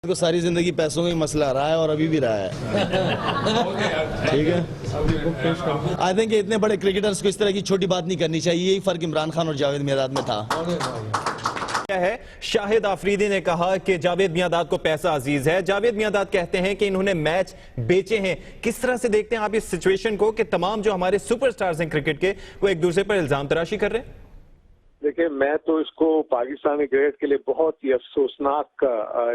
کو ساری زندگی پیسوں کا ہی مسئلہ رہا ہے اور ابھی بھی رہا ہے. ٹھیک ہے, آئی تھنک اتنے بڑے کرکٹرز کو اس طرح کی چھوٹی بات نہیں کرنی چاہیے. یہی فرق عمران خان اور جاوید میاں میں تھا. ہے شاہد آفریدی نے کہا کہ جاوید میاں کو پیسہ عزیز ہے. جاوید میاں کہتے ہیں کہ انہوں نے میچ بیچے ہیں. کس طرح سے دیکھتے ہیں آپ اس سچویشن کو کہ تمام جو ہمارے سپر سٹارز ہیں کرکٹ کے وہ ایک دوسرے پر الزام تراشی کر رہے ہیں؟ دیکھیں, میں تو اس کو پاکستانی کرکٹ کے لیے بہت ہی افسوسناک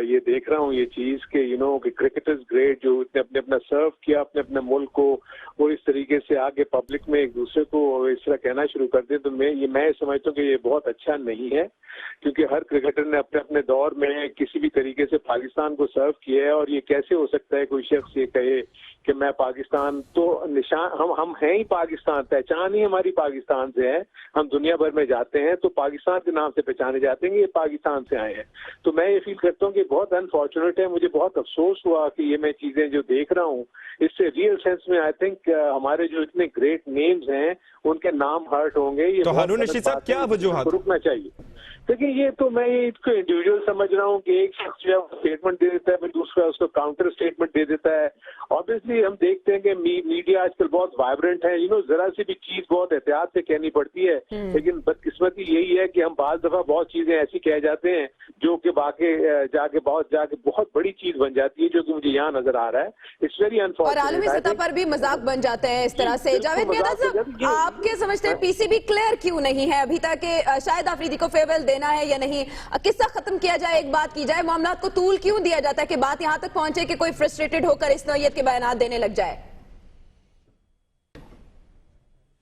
یہ دیکھ رہا ہوں یہ چیز کہ کہ کرکٹرز گریٹ جو اپنے اپنا سرو کیا اپنے ملک کو, وہ اس طریقے سے آگے پبلک میں ایک دوسرے کو اس طرح کہنا شروع کر دیں تو میں سمجھتا ہوں کہ یہ بہت اچھا نہیں ہے, کیونکہ ہر کرکٹر نے اپنے دور میں کسی بھی طریقے سے پاکستان کو سرو کیا ہے. اور یہ کیسے ہو سکتا ہے کوئی شخص یہ کہے کہ میں پاکستان, تو نشان ہم ہیں ہی پاکستان, پہچان ہی ہماری پاکستان سے ہے. ہم دنیا بھر میں جاتے ہیں تو پاکستان کے نام سے پہچانے جاتے ہیں کہ یہ پاکستان سے آئے ہیں. تو میں یہ فیل کرتا ہوں کہ بہت انفارچونیٹ ہے. مجھے بہت افسوس ہوا کہ یہ میں چیزیں جو دیکھ رہا ہوں اس سے ریئل سینس میں آئی تھنک ہمارے جو اتنے گریٹ نیمز ہیں ان کے نام ہرٹ ہوں گے. یہ تو ہارون رشید صاحب کیا وجوہات رکنا چاہیے. دیکھیں, یہ تو میں اس کو انڈیویجول سمجھ رہا ہوں کہ ایک شخص جو ہے اسٹیٹمنٹ دے دیتا ہے پھر دوسرا اس کو کاؤنٹر اسٹیٹمنٹ دے دیتا ہے. آبویسلی ہم دیکھتے ہیں کہ میڈیا آج کل بہت وائبرنٹ ہے. ذرا سی بھی چیز بہت احتیاط سے کہنی پڑتی ہے, لیکن بدقسمتی یہی ہے کہ ہم بعض دفعہ بہت چیزیں ایسی کہہ جاتے ہیں جو کہ واقع جا کے بہت بڑی چیز بن جاتی ہے, جو کہ مجھے یہاں نظر آ رہا ہے. It's very unfortunate. اور عالمی سطح پر بھی مذاق بن جاتے ہیں اس طرح سے. جاوید میاں صاحب, آپ کے سمجھتے ہیں پی سی بی کلیئر کیوں نہیں ہے ابھی تک کہ شاہد آفریدی کو فیئرویل دینا ہے یا نہیں؟ قصہ ختم کیا جائے, ایک بات کی جائے, معاملات کو طول کیوں دیا جاتا ہے کہ بات یہاں تک پہنچے کہ کوئی فرسٹریٹڈ ہو کر اس نوعیت کے بیانات دینے لگ جائے؟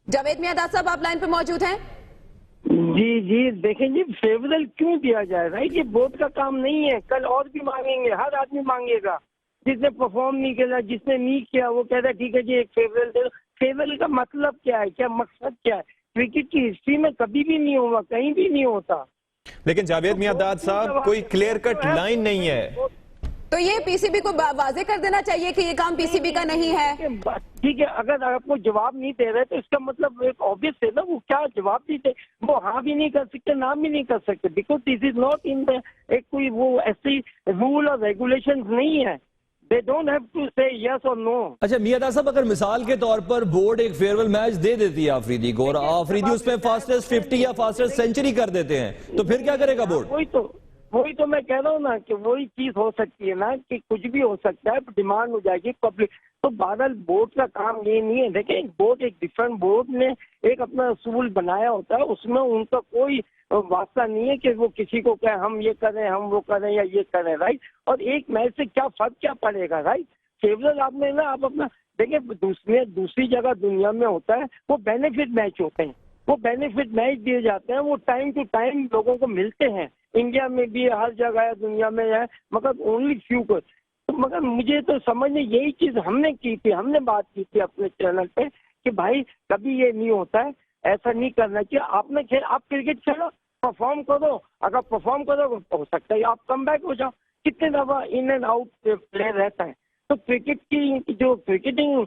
جاوید میاں صاحب, آپ لائن پہ موجود ہیں؟ جی دیکھیں جی, فیوریبل کیوں دیا جائے, رائٹ؟ یہ بورڈ کا کام نہیں ہے. کل اور بھی مانگیں گے, ہر آدمی مانگے گا. جس نے پرفارم نہیں کیا, جس نے نہیں کیا, وہ کہتا ہے ٹھیک ہے جی ایک فیوریبل دے دو. فیوریبل کا مطلب کیا ہے, کیا مقصد کیا ہے؟ کرکٹ کی ہسٹری میں کبھی بھی نہیں ہوا, کہیں بھی نہیں ہوتا. لیکن جاوید میاں صاحب, کوئی کلیئر کٹ لائن نہیں ہے. تو یہ پی سی بی کو واضح کر دینا چاہیے کہ یہ کام پی سی بی کا نہیں ہے. ٹھیک ہے, اگر آپ کو جواب نہیں دے رہے تو اس کا مطلب ایک آبویس ہے نا, وہ کیا جواب نہیں دے, وہ ہاں بھی نہیں کر سکتے, نہ بھی نہیں کر سکتے, because this is not in ایک کوئی وہ ایسی رول اور ریگولیشن نہیں ہے. They don't have to say yes or no. اچھا میاں صاحب, اگر مثال کے طور پر بورڈ ایک فیئرویل میچ دے دیتی ہے آفریدی کو اور آفریدی اس میں فاسٹسٹ 50 یا فاسٹسٹ سینچری کر دیتے ہیں تو پھر کیا کرے گا بورڈ؟ وہی تو میں کہہ رہا ہوں نا کہ وہی چیز ہو سکتی ہے نا کہ کچھ بھی ہو سکتا ہے, ڈیمانڈ ہو جائے گی پبلک. تو بادل بورڈ کا کام یہ نہیں ہے. دیکھیں, ایک بورڈ, ایک ڈفرنٹ بورڈ نے ایک اپنا اصول بنایا ہوتا ہے, اس میں ان کا کوئی واسطہ نہیں ہے کہ وہ کسی کو کہ ہم یہ کریں, ہم وہ کریں یا یہ کریں, رائٹ؟ اور ایک میچ سے کیا فرق کیا پڑے گا, رائٹ؟ فیوریبل آپ نے نا, آپ اپنا دیکھیں, دوسری جگہ دنیا میں ہوتا ہے وہ بینیفٹ میچ ہوتے ہیں, وہ بینیفٹ میچ دیے جاتے ہیں, وہ ٹائم ٹو ٹائم لوگوں کو ملتے ہیں. انڈیا میں بھی ہر جگہ ہے, دنیا میں ہے, مگر اونلی فیو کو. مگر مجھے تو سمجھنے یہی چیز ہم نے کی تھی, ہم نے بات کی تھی اپنے چینل پہ کہ بھائی کبھی یہ نہیں ہوتا ہے, ایسا نہیں کرنا چاہیے. آپ کرکٹ کھیلو, پرفارم کرو, اگر پرفارم کرو تو ہو سکتا ہے آپ کم بیک ہو جاؤ. کتنے دفعہ ان اینڈ آؤٹ پلیئر رہتا ہے. تو کرکٹ کی جو کرکٹنگ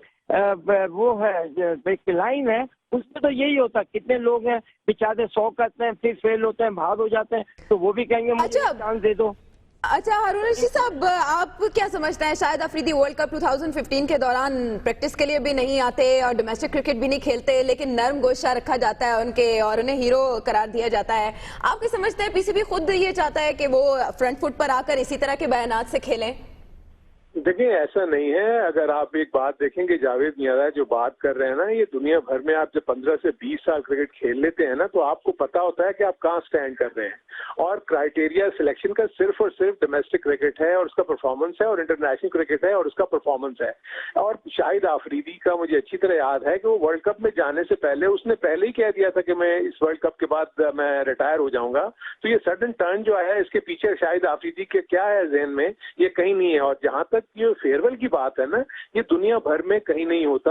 وہ ہے لائن ہے, اس میں تو یہی ہوتا ہے. کتنے لوگ ہیں بیچارے 100 کرتے ہیں, پھر فیل ہوتے ہیں, باہر ہو جاتے ہیں, تو وہ بھی کہیں گے مجھے چانس دے دو. اچھا ہارون رشید صاحب, آپ کیا سمجھتے ہیں, شاید آفریدی ورلڈ کپ 2015 کے دوران پریکٹس کے لیے بھی نہیں آتے اور ڈومیسٹک کرکٹ بھی نہیں کھیلتے, لیکن نرم گوشہ رکھا جاتا ہے ان کے اور انہیں ہیرو قرار دیا جاتا ہے. آپ کی سمجھتے ہیں پی سی بی خود یہ چاہتا ہے کہ وہ فرنٹ فٹ پر آ کر اسی طرح کے بیانات سے کھیلیں؟ دیکھیں, ایسا نہیں ہے. اگر آپ ایک بات دیکھیں کہ جاوید میاں جو بات کر رہے ہیں نا, یہ دنیا بھر میں آپ جب 15 سے 20 سال کرکٹ کھیل لیتے ہیں نا, تو آپ کو پتا ہوتا ہے کہ آپ کہاں سٹینڈ کر رہے ہیں. اور کرائٹیریا سلیکشن کا صرف اور صرف ڈومیسٹک کرکٹ ہے اور اس کا پرفارمنس ہے, اور انٹرنیشنل کرکٹ ہے اور اس کا پرفارمنس ہے. اور شاہد آفریدی کا مجھے اچھی طرح یاد ہے کہ وہ ورلڈ کپ میں جانے سے پہلے اس نے پہلے ہی کہہ دیا تھا کہ میں اس ورلڈ کپ کے بعد میں ریٹائر ہو جاؤں گا. تو یہ سڈن ٹرن جو ہے اس کے پیچھے شاہد آفریدی کے کیا ہے ذہن میں, یہ کہیں نہیں ہے. اور جہاں تک یہ فیئرویل کی بات ہے نا, یہ دنیا بھر میں کہیں نہیں ہوتا.